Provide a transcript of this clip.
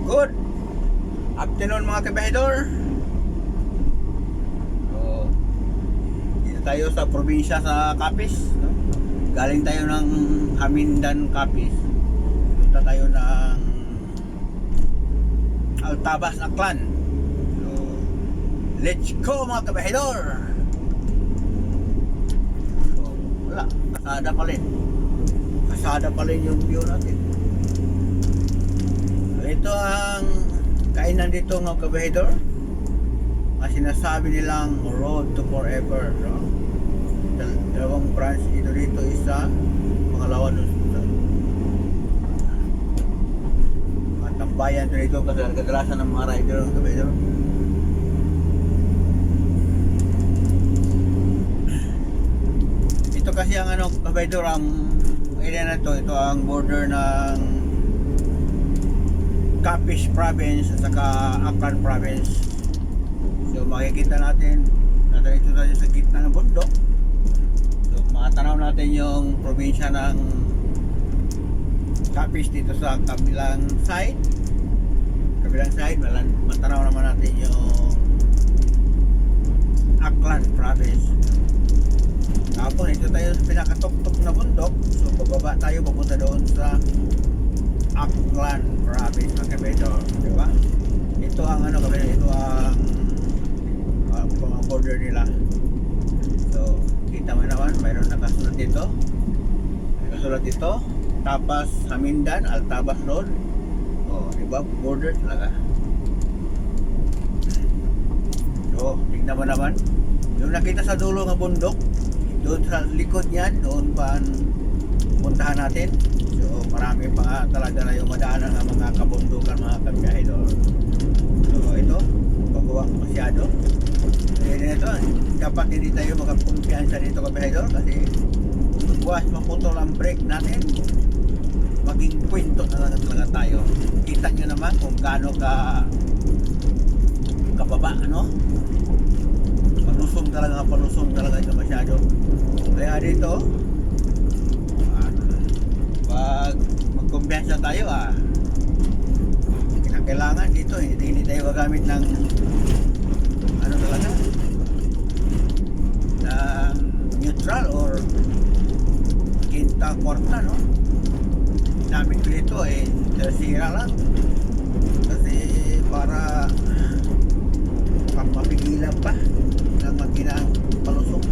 Good afternoon mga kabahidor. So, dito tayo sa probinsya sa Capiz, no? Galing tayo ng Hamindan, Capiz. Punta tayo ng Altabas, Aklan. So, let's go mga kabahidor. So, wala, kasada pa rin yung view natin. Ito ang kainan dito mga kabahidor, ang sinasabi nilang road to forever, no? Dalawang branch ito dito, isa pangalawa doon sa mga tambayan dito kasi kadalasan ng mga rider mga kabahidor. Ito kasi ang ano kabahidor, ang area na ito ang border ng Capiz Province at saka Aklan Province. So makikita natin ito tayo sa gitna ng bundok. So makatanaw natin yung probinsya ng Capiz dito sa kabilang side. Matanaw naman natin yung Aklan Province. Tapos ito tayo sa pinakatuktok na bundok. So bababa tayo papunta doon sa Aklan Province mga kabahidor, di ba? Ito ang ano kabahidor, ito ang mga border nila. So, kita mo naman, mayroon nakasulat dito. Tapas Hamindan, Altabas Road. Oh, di ba? Border talaga. So, tingnan mo naman. Yung nakita sa dulo ng bundok, doon sa likod niyan, doon pa puntahan natin. So marami pa talaga na yung madaanan ng mga kabundukan mga kabahidor. So ito, pagbuwak masyado. Kaya ito, dapat hindi tayo magkumpiyansa dito kabahidor kasi buwas maputol ang brake natin, maging kwento talaga tayo. Kita nyo naman kung gaano kababa, ano? Palusong talaga ito masyado. Kaya dito pag magkumpiyansa tayo kailangan dito hindi tayo gagamit ng ano talaga ng neutral or quinta quarta, no? Ginamit ko dito tercera lang kasi para mapigilan pa ng makinang palusok.